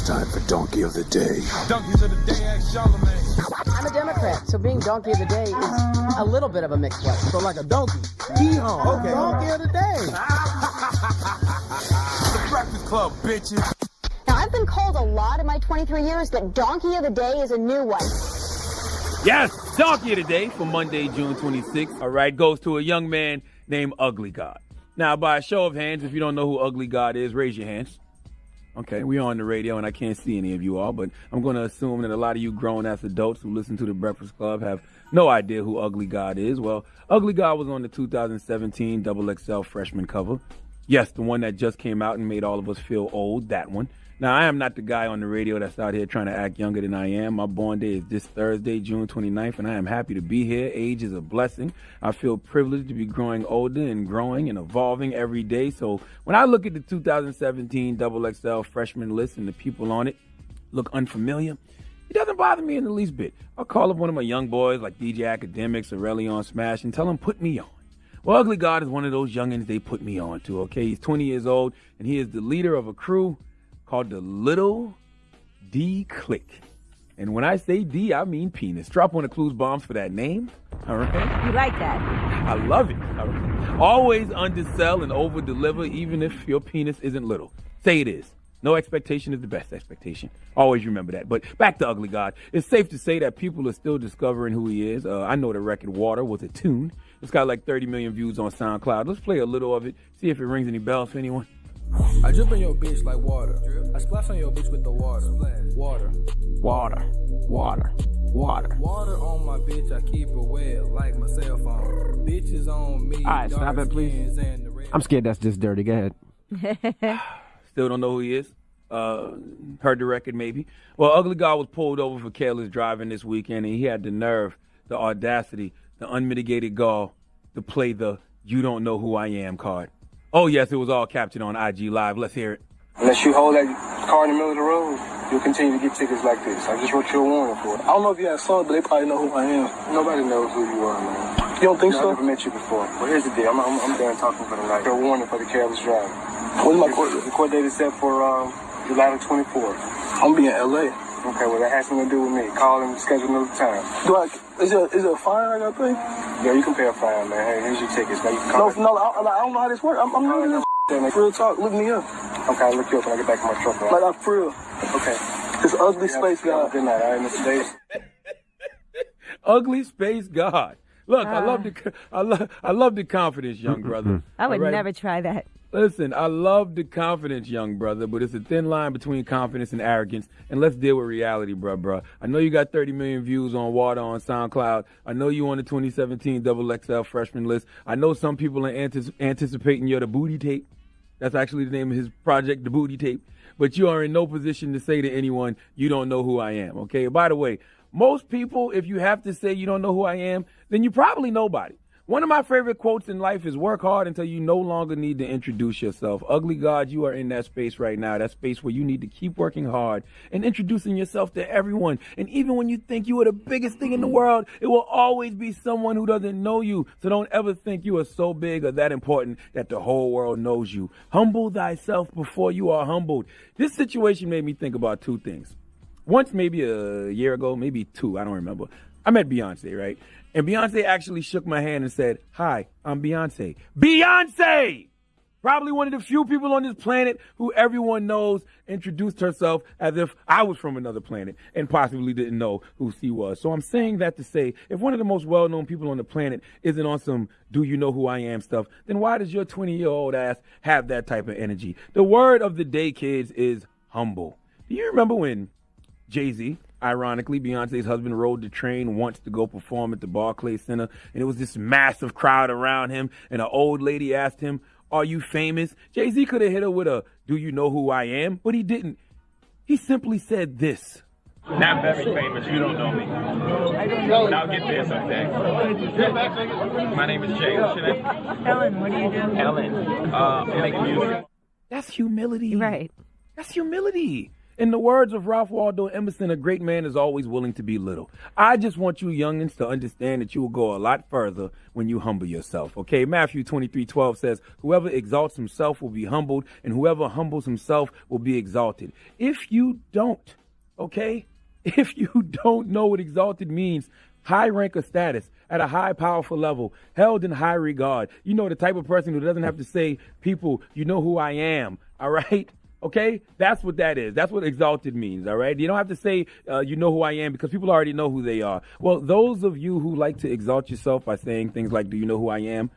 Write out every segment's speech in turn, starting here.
time for Donkey of the Day. Donkeys of the Day, ask Charlamagne. I'm a Democrat, so being Donkey of the Day is a little bit of a mixed blessing. So like a donkey. Hee-haw. Okay. Donkey of the Day. The Breakfast Club, bitches. Now, I've been called a lot in my 23 years, but Donkey of the Day is a new one. Yes, Donkey of the Day for Monday, June 26th. All right, goes to a young man named Ugly God. Now, by a show of hands, if you don't know who Ugly God is, raise your hands. Okay, we're on the radio, and I can't see any of you all, but I'm going to assume that a lot of you grown-ass adults who listen to The Breakfast Club have no idea who Ugly God is. Well, Ugly God was on the 2017 XXL freshman cover. Yes, the one that just came out and made all of us feel old, that one. Now, I am not the guy on the radio that's out here trying to act younger than I am. My born day is this Thursday, June 29th, and I am happy to be here. Age is a blessing. I feel privileged to be growing older and growing and evolving every day. So when I look at the 2017 XXL freshman list and the people on it look unfamiliar, it doesn't bother me in the least bit. I'll call up one of my young boys like DJ Academics or Relly on Smash and tell him, put me on. Well, Ugly God is one of those youngins they put me on to, okay? He's 20 years old, and he is the leader of a crew called the Little D Clique. And when I say D, I mean penis. Drop one of Clues bombs for that name. All right? You like that? I love it. All right. Always undersell and over-deliver, even if your penis isn't little. Say it is. No expectation is the best expectation. Always remember that. But back to Ugly God. It's safe to say that people are still discovering who he is. I know the record Water was a tune. It's got like 30 million views on SoundCloud. Let's play a little of it, see if it rings any bells for anyone. I drip in your bitch like water. I splash on your bitch with the water. Water. Water. Water. Water. Water on my bitch, I keep it wet like my cell phone. Bitches on me. All right, stop it, please. I'm scared that's just dirty. Go ahead. Still don't know who he is. Heard the record maybe. Well, Ugly God was pulled over for careless driving this weekend, and he had the nerve, the audacity, the unmitigated gall to play the "You Don't Know Who I Am" card. Oh, yes, it was all captured on IG Live. Let's hear it. Unless you hold that car in the middle of the road, you'll continue to get tickets like this. I just wrote you a warning for it. I don't know if you have songs, but they probably know who I am. Nobody knows who you are, man. You don't think so? I've never met you before. Well, here's the deal. I'm done talking for the night. A warning for the careless driving. When's my court date? The court date is set for July the 24th. I'm be in L.A. Okay, well, that has something to do with me. Call and schedule another time. Is there a fine I got to pay? Yeah, you can pay a fine, man. Hey, here's your tickets. Now you can call. No, I don't know how this works. I'm new to this. Like, real talk, look me up. Okay, I'll look you up when I get back in my truck. Right? Like, I'm for real. Okay. This ugly space God. Good night, all right, Mr. Davis. Ugly Space God. Look, I love the confidence, young brother. I would never try that. Listen, I love the confidence, young brother, but it's a thin line between confidence and arrogance, and let's deal with reality, bruh. I know you got 30 million views on Water on SoundCloud. I know you on the 2017 XXL freshman list. I know some people are anticipating you're the Booty Tape. That's actually the name of his project, the Booty Tape. But you are in no position to say to anyone, you don't know who I am, okay? By the way, most people, if you have to say you don't know who I am, then you probably nobody. One of my favorite quotes in life is work hard until you no longer need to introduce yourself. Ugly God, you are in that space right now, that space where you need to keep working hard and introducing yourself to everyone. And even when you think you are the biggest thing in the world, it will always be someone who doesn't know you. So don't ever think you are so big or that important that the whole world knows you. Humble thyself before you are humbled. This situation made me think about two things. Once, maybe a year ago, maybe two, I don't remember. I met Beyonce, right? And Beyonce actually shook my hand and said, "Hi, I'm Beyonce." Beyonce! Probably one of the few people on this planet who everyone knows introduced herself as if I was from another planet and possibly didn't know who she was. So I'm saying that to say, if one of the most well-known people on the planet isn't on some "do you know who I am" stuff, then why does your 20-year-old ass have that type of energy? The word of the day, kids, is humble. Do you remember when Jay-Z, ironically, Beyonce's husband, rode the train once to go perform at the Barclays Center, and it was this massive crowd around him, and an old lady asked him, "Are you famous?" Jay-Z could have hit her with a "Do you know who I am?" but he didn't. He simply said this. Not very famous, you don't know me. I don't know. But I'll get there someday. My name is Jay. What's your name? Ellen, what do you do? Ellen. I make music. That's humility. Right. That's humility. In the words of Ralph Waldo Emerson, a great man is always willing to be little. I just want you youngins to understand that you will go a lot further when you humble yourself, okay? Matthew 23:12 says, whoever exalts himself will be humbled, and whoever humbles himself will be exalted. If you don't, okay? If you don't know what exalted means, high rank or status, at a high powerful level, held in high regard. You know, the type of person who doesn't have to say, people, you know who I am, all right? Okay? That's what that is. That's what exalted means, all right? You don't have to say, you know who I am, because people already know who they are. Well, those of you who like to exalt yourself by saying things like, do you know who I am?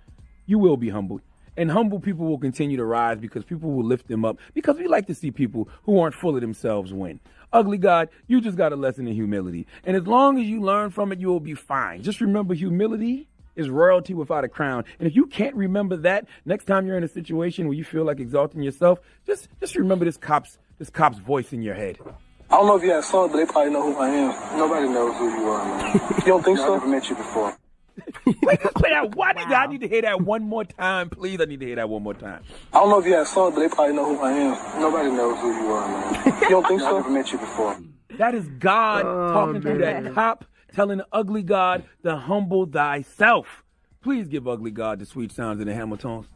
You will be humbled. And humble people will continue to rise because people will lift them up, because we like to see people who aren't full of themselves win. Ugly God, you just got a lesson in humility. And as long as you learn from it, you will be fine. Just remember, humility is royalty without a crown. And if you can't remember that, next time you're in a situation where you feel like exalting yourself, just remember this cop's voice in your head. I don't know if you have sons, but they probably know who I am. Nobody knows who you are, man. You don't think so? I've never met you before. Wait, play that one. I need to hear that one more time, please. I need to hear that one more time. I don't know if you have sons, but they probably know who I am. Nobody knows who you are, man. You don't think so? I've never met you before. That is God talking through that cop, telling Ugly God to humble thyself. Please give Ugly God the sweet sounds in the Hamiltons.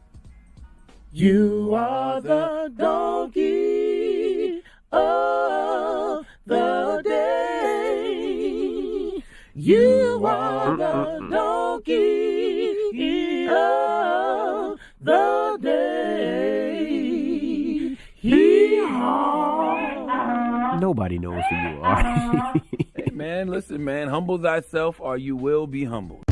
You are the donkey of the day. You are the donkey of the day. Nobody knows who you are. Hey, man, listen, man. Humble thyself or you will be humbled.